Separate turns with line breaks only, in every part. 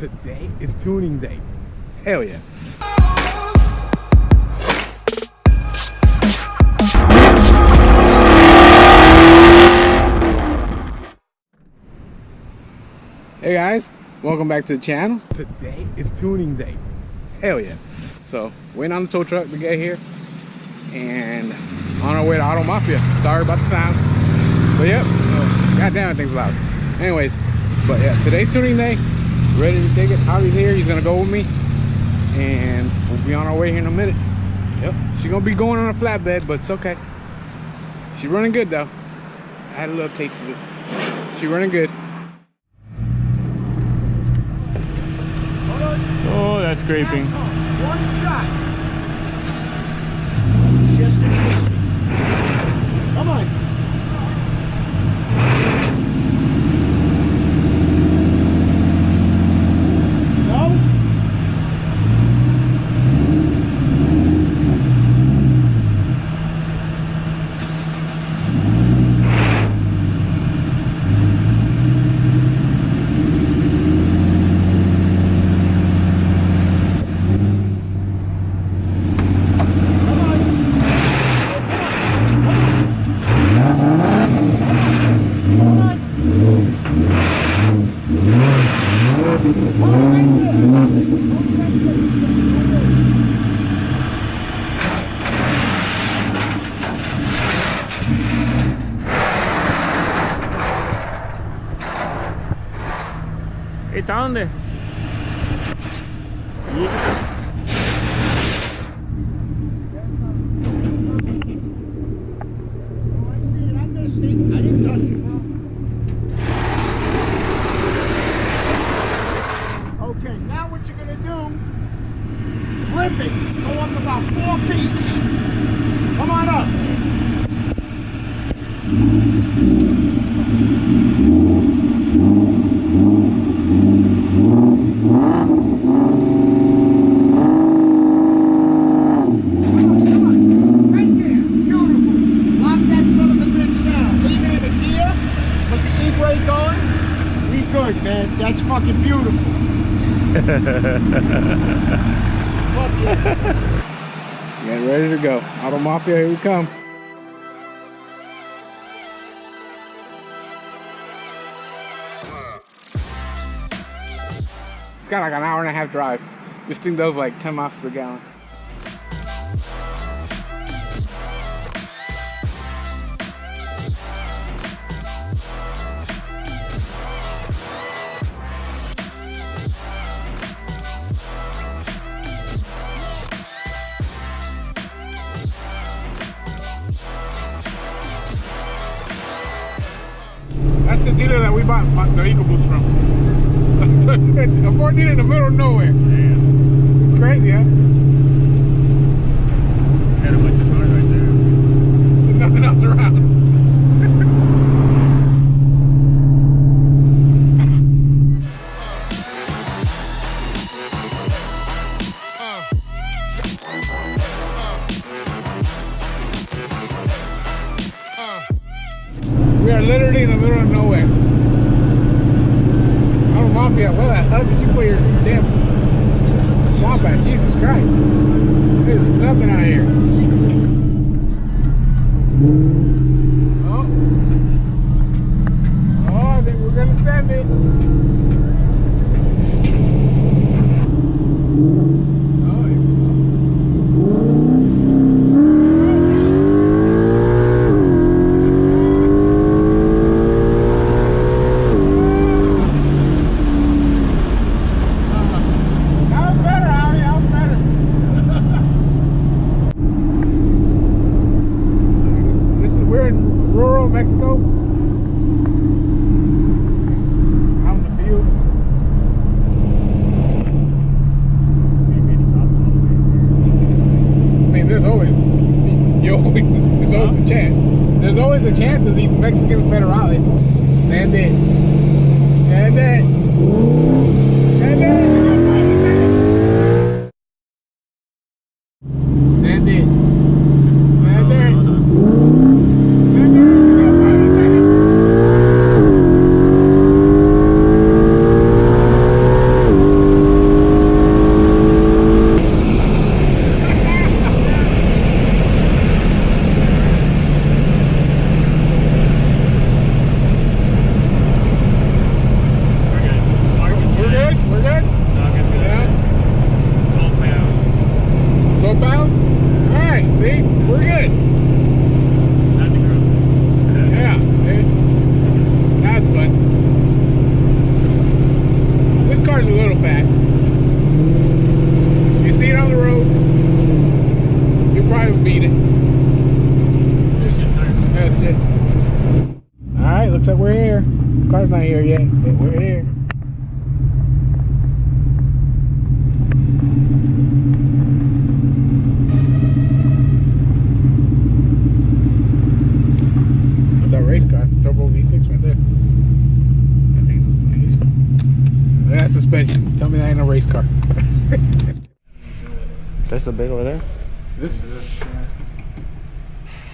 Today is tuning day. Hell yeah. Hey guys, welcome back to the channel. Today is tuning day. Hell yeah. So, waiting on the tow truck to get here and on our way to Auto Mafia. Sorry about the sound. But yep, goddamn, thing's loud. Anyways, but yeah, today's tuning day. Ready to take it. Javi's here, he's gonna go with me. And we'll be on our way here in a minute. Yep, she's gonna be going on a flatbed, but it's okay. She's running good though. I had a little taste of it. She's running good.
Oh, that's scraping.
One shot. Just a kiss. Come on. No?
¿Está dónde?
Okay, now what you're gonna do, rip it, go up about 4 feet. Come on up. Come on, right there, beautiful. Lock that son of a bitch down. Leave it in the gear, put the e-brake on. We good, man, that's fucking beautiful.
Getting ready to go. Auto Mafia, here we come. It's got like an hour and a half drive. This thing does like 10 miles to the gallon. That's the dealer that we bought the EcoBoost from. A Ford dealer in the middle of nowhere. Damn. It's crazy, huh?
Got a bunch of cars right there.
There's nothing else around. We are literally in the middle of nowhere. Auto Mafia, where the hell did you put your damn shop at? Jesus Christ. There's nothing out here. Oh. Oh, I think we're gonna send it. Mexico, out in the fields. I mean, there's always a chance. There's always a chance of these Mexican federales. Send it. Send it. Send it. Send it. Send it. Send it. a little fast. You see it on the road, you probably beat it. That's it. Alright, looks like we're here. Car's not here yet, but we're here. It's our race car. It's a turbo V6 right there.
I think it looks nice.
That's suspension. Tell me that ain't a race car.
That's the big over there?
This is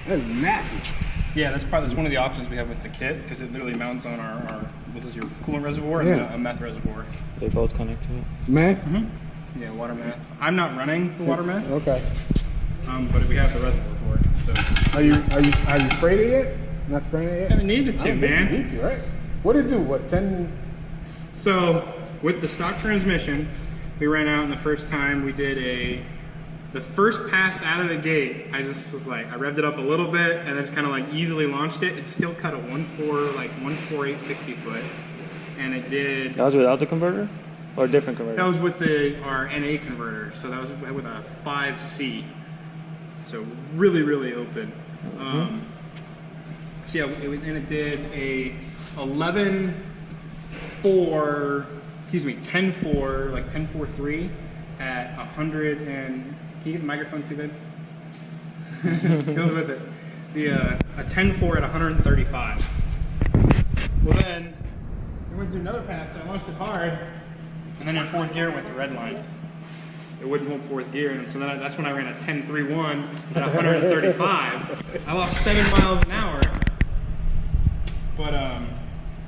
that's massive.
Yeah, that's one of the options we have with the kit, because it literally mounts on our this is your coolant reservoir and a meth reservoir.
They both connect to it.
Man?
Mm-hmm. Yeah, water meth. I'm not running the water meth.
Okay.
But we have the reservoir for it. So
Have you sprayed it yet? Not spraying it yet?
haven't needed to, man.
You need to, right? What did it do? What, 10?
So with the stock transmission, we ran out, and the first time we did the first pass out of the gate, I just was like, I revved it up a little bit and then just kind of like easily launched it. It still cut a 1.48 60 foot, and it did.
That was without the converter? Or a different converter?
That was with our NA converter, so that was with a 5C. So really, really open. So yeah, it did a 10.4, like 10.43 at 100 and. Can you get the microphone too, babe? Goes with it. A 10.4 at 135. Well then, we went through another pass, so I launched it hard, and then in fourth gear it went to red line. It wouldn't hold fourth gear, and so then that's when I ran a 10.31 at 135. I lost 7 miles an hour, but I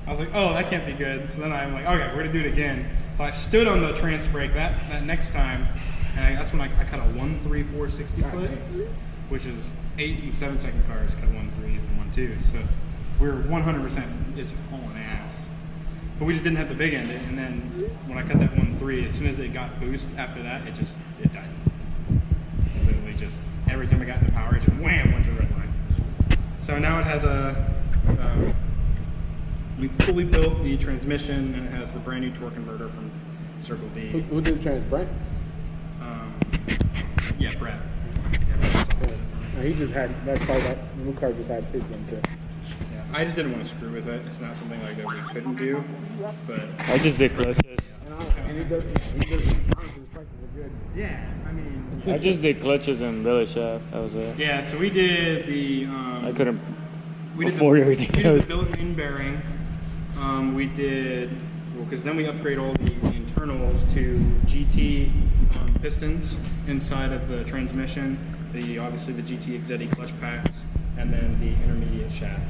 was like, oh, that can't be good. So then I'm like, okay, we're gonna do it again. So I stood on the trans brake that next time. And that's when I cut a 1.34 60 foot, which is 8 and 7 second cars cut 1.3s and 1.2s. So we're 100%, it's hauling ass. But we just didn't have the big end. And then when I cut that 1.3, as soon as it got boost after that, it died. It literally just, every time I got in the power, it just wham, went to the red line. So now it has we fully built the transmission, and it has the brand new torque converter from Circle D.
Who did the trans, Brent?
Yeah, Brad.
He just had that car. That new car just had his one too.
Yeah, I just didn't want to screw with it. It's not something like that we couldn't do, but
I just did clutches.
And he does. Honestly, his prices are good.
yeah, I mean,
I just did clutches and belly shaft. That was it.
yeah. So we did the.
I couldn't
we did
afford everything.
We did the billet-in bearing. We did because then we upgrade all the internals to GT pistons inside of the transmission. Obviously the GT Exetti clutch packs, and then the intermediate shaft.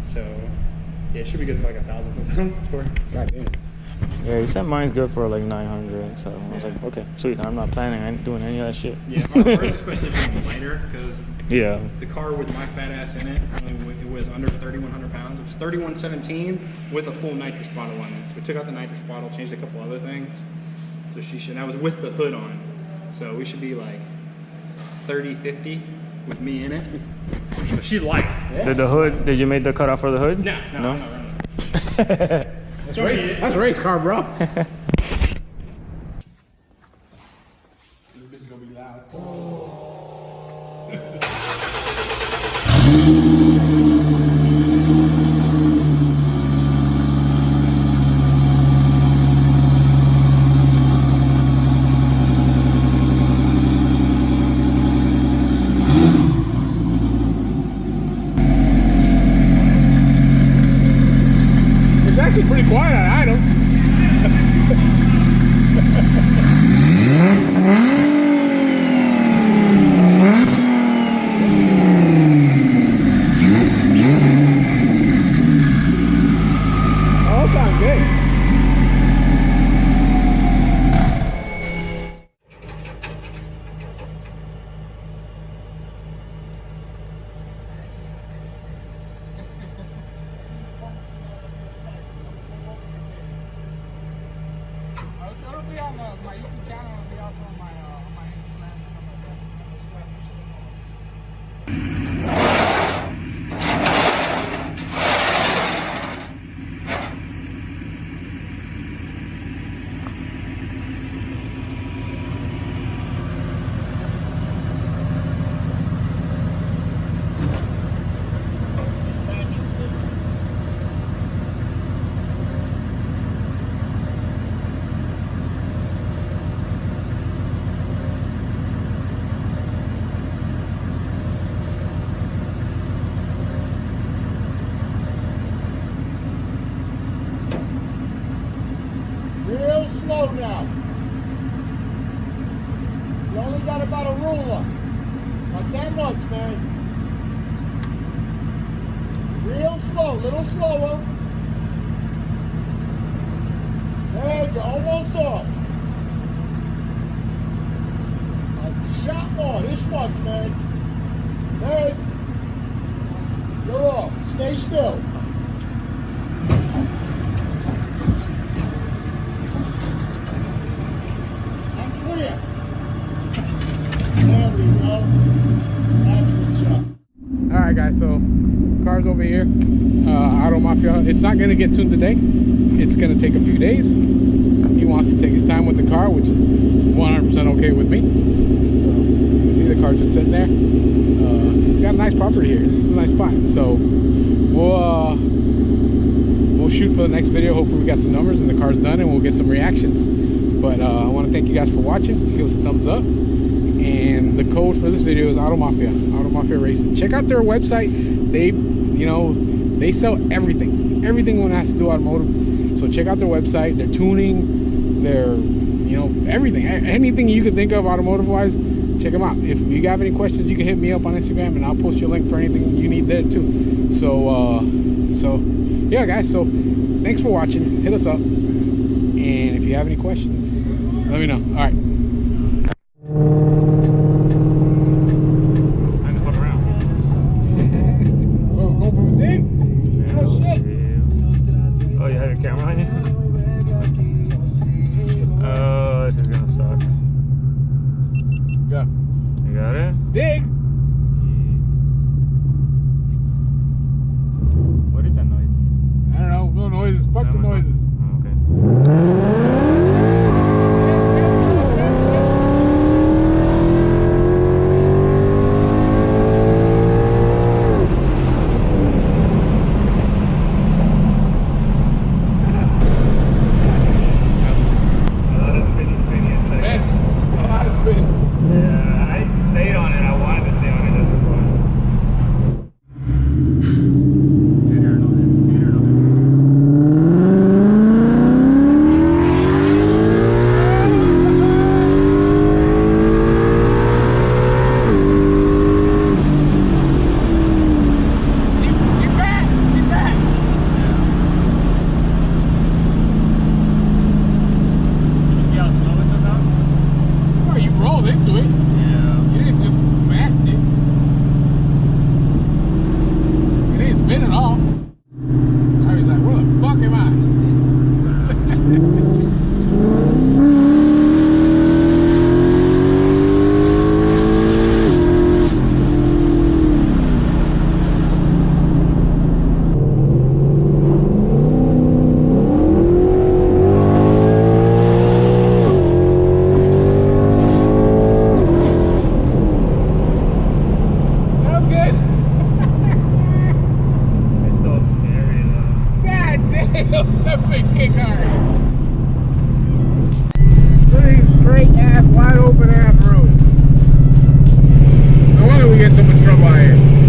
So yeah, it should be good for like 1,000 pounds of torque.
God damn.
Yeah, he said mine's good for like 900. So I was like, okay, sweet. I'm not planning. I ain't doing any of that shit.
Yeah, ours especially being lighter, because the car with my fat ass in it, it was under 3,100 pounds. It was 3,117 with a full nitrous bottle on it. So we took out the nitrous bottle, changed a couple other things. So that was with the hood on. So we should be like 30-50 with me in it. So she's light.
Yeah. Did you make the cutoff for the hood?
No, I'm not running.
That's race car, bro. This bitch is gonna be loud. It's actually pretty quiet on idle. Oh, that sounds good. It'll be on my YouTube channel. It'll be also on my Instagram and stuff like that.
You only got about a ruler. Not that much, man. Real slow, little slower. There, you're almost off. A shot more, this much, man. There. You're off. Stay still. I'm clear. There we go. That's what's up.
Alright guys, so car's over here. Auto Mafia. It's not going to get tuned today. It's going to take a few days. He wants to take his time with the car, which is 100% okay with me. You see the car just sitting there. He's got a nice property here. This is a nice spot. So we'll shoot for the next video. Hopefully we got some numbers and the car's done and we'll get some reactions. But I want to thank you guys for watching. Give us a thumbs up. And the code for this video is Auto Mafia Racing. Check out their website. They sell everything one has to do automotive. So check out their website, their tuning, their everything, anything you can think of automotive wise. Check them out. If you have any questions, you can hit me up on Instagram and I'll post your link for anything you need there too. So yeah guys, so thanks for watching. Hit us up, and if you have any questions, let me know. All right.
Oh, you have your camera on you? Oh, this is gonna suck.
Yeah.
You got it?
Dig.
What is that noise?
I don't know. No noises. Fuck the noises.
Oh, okay.
That big kick hard. Look at these straight ass, wide open ass roads. No wonder we get so much trouble out here.